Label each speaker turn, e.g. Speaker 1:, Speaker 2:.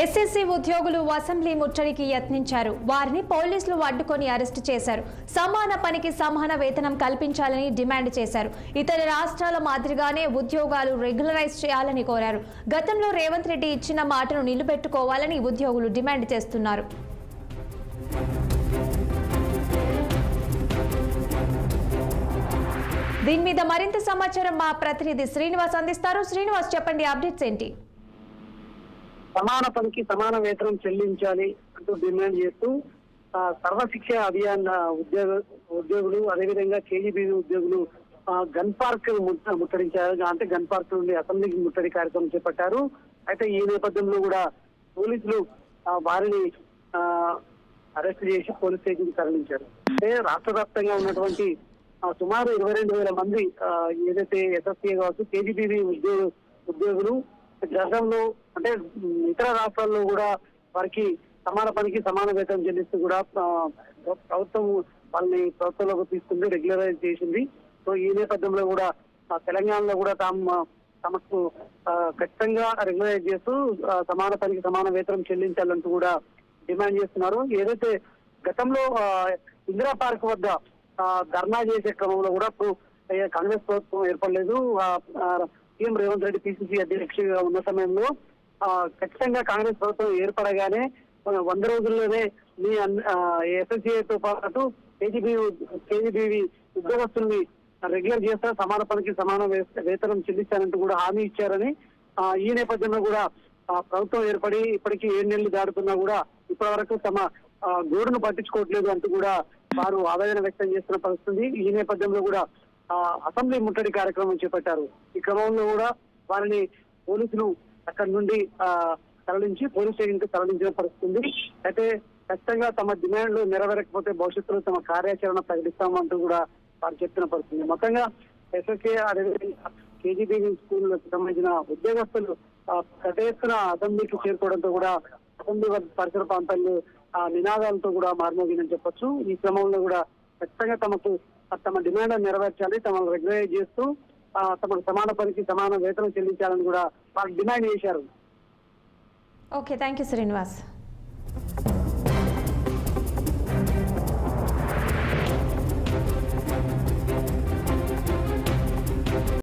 Speaker 1: SSC ఉద్యోగులు assembly ముట్టడికి యత్నించారు. వారిని పోలీసులు అడ్డుకొని అరెస్టు చేశారు. సమాన పనికి సమాన వేతనం కల్పించాలని డిమాండ్ చేశారు. ఇతర రాష్ట్రాల మాదిరిగానే ఉద్యోగాలు రెగ్యులరైజ్ చేయాలని కోరారు. గతంలో రేవంత్ రెడ్డి ఇచ్చిన మాటను నిలబెట్టుకోవాలని ఉద్యోగులు డిమాండ్ చేస్తున్నారు. దీని మీద మరింత సమాచారం మా ప్రతినిధి శ్రీనివాస్ అందిస్తారు. శ్రీనివాస్, చెప్పండి, అప్డేట్స్ ఏంటి?
Speaker 2: సమాన పనికి సమాన వేతనం చెల్లించాలి అంటూ డిమాండ్ చేస్తూ సర్వశిక్ష అభియాన్ ఉద్యోగులు అదేవిధంగా కేజీబీవీ ఉద్యోగులు గన్ పార్క్ ముట్టడించారు. అంటే గన్ పార్క్ నుండి అసెంబ్లీకి ముట్టడి కార్యక్రమం చేపట్టారు. అయితే ఈ నేపథ్యంలో కూడా పోలీసులు వారిని అరెస్ట్ చేసి పోలీస్ స్టేషన్ కి తరలించారు. అంటే రాష్ట్ర వ్యాప్తంగా ఉన్నటువంటి సుమారు 22,000 మంది ఏదైతే ఎస్ఎస్సీ కావచ్చు కేజీబీవీ ఉద్యోగులు గతంలో అంటే ఇతర రాష్ట్రాల్లో కూడా వారికి సమాన పనికి సమాన వేతనం చెల్లిస్తూ కూడా ప్రభుత్వం వాళ్ళని ప్రభుత్వంలోకి తీసుకుంది, రెగ్యులరైజ్ చేసింది. సో ఈ నేపథ్యంలో కూడా తెలంగాణలో కూడా తమకు ఖచ్చితంగా రెగ్యులరైజ్ చేస్తూ సమాన పనికి సమాన వేతనం చెల్లించాలంటూ కూడా డిమాండ్ చేస్తున్నారు. ఏదైతే గతంలో ఇందిరా పార్క్ వద్ద ధర్నా చేసే క్రమంలో కూడా కాంగ్రెస్ ప్రభుత్వం ఏర్పడలేదు. సీఎం రేవంత్ రెడ్డి పిసిసి అధ్యక్షుడిగా ఉన్న సమయంలో ఖచ్చితంగా కాంగ్రెస్ ప్రభుత్వం ఏర్పడగానే 100 రోజుల్లోనే మీ ఎస్ఎస్సీతో పాటు కేజీబీవీ ఉద్యోగస్తుల్ని రెగ్యులర్ చేస్తా, సమాన పనికి సమాన వేతనం చెల్లిస్తానంటూ కూడా హామీ ఇచ్చారని, ఈ నేపథ్యంలో కూడా ప్రభుత్వం ఏర్పడి ఇప్పటికీ 7 నెలలు దాటుతున్నా కూడా ఇప్పటి వరకు తమ గోడును పట్టించుకోవట్లేదు అంటూ కూడా వారు ఆవేదన వ్యక్తం చేస్తున్న పరిస్థితి. ఈ నేపథ్యంలో కూడా అసెంబ్లీ ముట్టడి కార్యక్రమం చేపట్టారు. ఈ క్రమంలో కూడా వారిని పోలీసులు అక్కడి నుండి తరలించి పోలీస్ స్టేషన్ కి తరలించిన పరిస్థితి. అయితే ఖచ్చితంగా తమ డిమాండ్లు నెరవేరకపోతే భవిష్యత్తులో తమ కార్యాచరణ ప్రకటిస్తామంటూ కూడా వారు చెప్తున్న పరిస్థితి. మొత్తంగా ఎస్ఎస్కే అదేవిధంగా కేజీబీవీ స్కూళ్ళకు సంబంధించిన ఉద్యోగస్తులు పెద్ద ఎత్తున అసెంబ్లీకి చేరుకోవడంతో కూడా అసెంబ్లీ పరిసర ప్రాంతాల్లో నినాదాలతో కూడా మారుమోగిందని చెప్పొచ్చు. ఈ క్రమంలో కూడా ఖచ్చితంగా తమ డిమాండ్ నెరవేర్చాలి, తమను రెగ్యులైజ్ చేస్తూ తమకు సమాన పనికి సమాన వేతనం చెల్లించాలని కూడా వాళ్ళు డిమాండ్ చేశారు.
Speaker 1: Okay, thank you Srinivas.